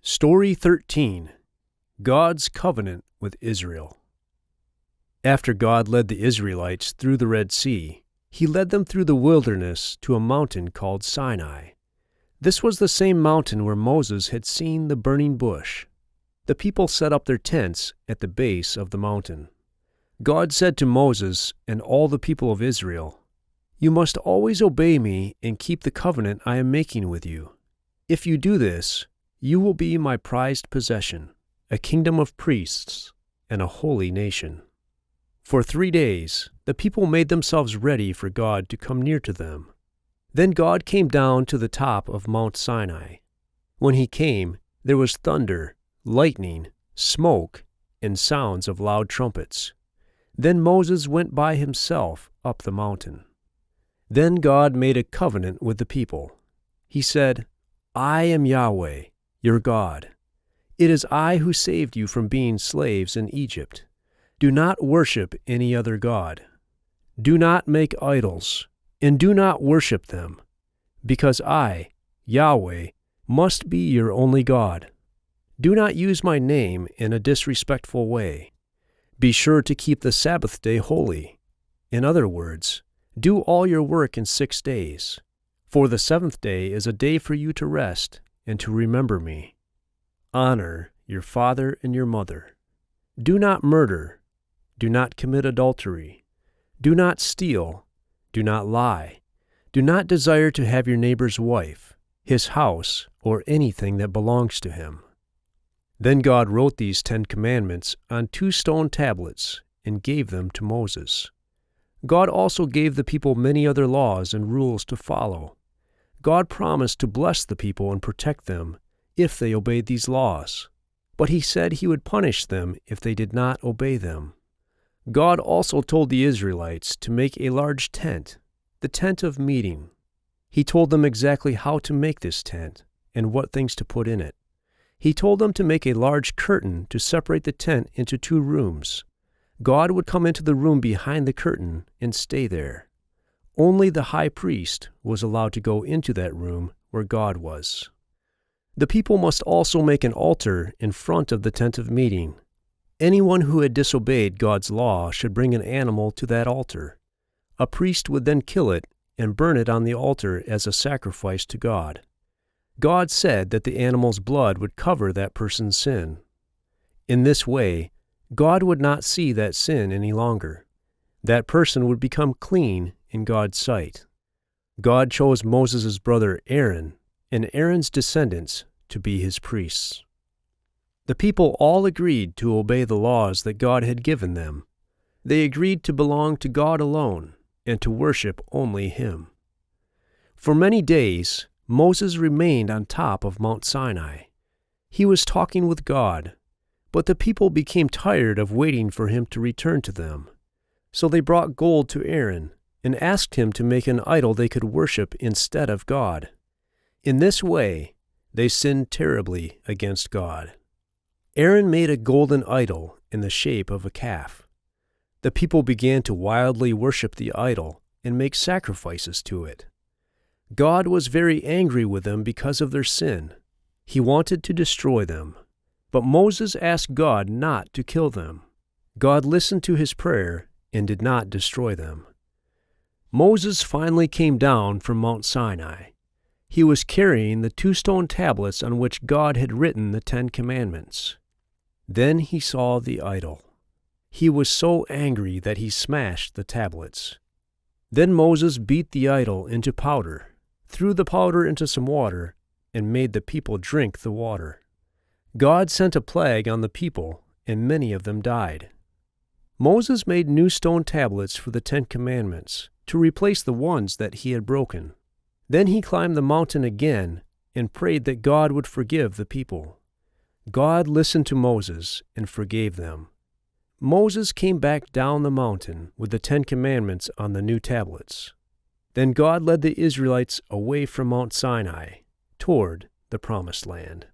Story 13. God's Covenant with Israel. After God led the Israelites through the Red Sea, He led them through the wilderness to a mountain called Sinai. This was the same mountain where Moses had seen the burning bush. The people set up their tents at the base of the mountain. God said to Moses and all the people of Israel, "You must always obey me and keep the covenant I am making with you. If you do this, you will be my prized possession, a kingdom of priests, and a holy nation." For 3 days, the people made themselves ready for God to come near to them. Then God came down to the top of Mount Sinai. When He came, there was thunder, lightning, smoke, and sounds of loud trumpets. Then Moses went by himself up the mountain. Then God made a covenant with the people. He said, "I am Yahweh, your God. It is I who saved you from being slaves in Egypt. Do not worship any other god. Do not make idols, and do not worship them, because I, Yahweh, must be your only God. Do not use my name in a disrespectful way. Be sure to keep the Sabbath day holy. In other words, do all your work in 6 days. For the 7th day is a day for you to rest and to remember me. Honor your father and your mother. Do not murder. Do not commit adultery. Do not steal. Do not lie. Do not desire to have your neighbor's wife, his house, or anything that belongs to him." Then God wrote these 10 commandments on 2 stone tablets and gave them to Moses. God also gave the people many other laws and rules to follow. God promised to bless the people and protect them if they obeyed these laws, but He said He would punish them if they did not obey them. God also told the Israelites to make a large tent, the tent of meeting. He told them exactly how to make this tent and what things to put in it. He told them to make a large curtain to separate the tent into 2 rooms. God would come into the room behind the curtain and stay there. Only the high priest was allowed to go into that room where God was. The people must also make an altar in front of the tent of meeting. Anyone who had disobeyed God's law should bring an animal to that altar. A priest would then kill it and burn it on the altar as a sacrifice to God. God said that the animal's blood would cover that person's sin. In this way, God would not see that sin any longer. That person would become clean in God's sight. God chose Moses' brother Aaron and Aaron's descendants to be his priests. The people all agreed to obey the laws that God had given them. They agreed to belong to God alone and to worship only Him. For many days, Moses remained on top of Mount Sinai. He was talking with God, but the people became tired of waiting for Him to return to them. So they brought gold to Aaron and asked him to make an idol they could worship instead of God. In this way, they sinned terribly against God. Aaron made a golden idol in the shape of a calf. The people began to wildly worship the idol and make sacrifices to it. God was very angry with them because of their sin. He wanted to destroy them, but Moses asked God not to kill them. God listened to his prayer and did not destroy them. Moses finally came down from Mount Sinai. He was carrying the 2 stone tablets on which God had written the 10 commandments. Then he saw the idol. He was so angry that he smashed the tablets. Then Moses beat the idol into powder, threw the powder into some water, and made the people drink the water. God sent a plague on the people, and many of them died. Moses made new stone tablets for the 10 commandments to replace the ones that he had broken. Then he climbed the mountain again and prayed that God would forgive the people. God listened to Moses and forgave them. Moses came back down the mountain with the 10 commandments on the new tablets. Then God led the Israelites away from Mount Sinai toward the Promised Land.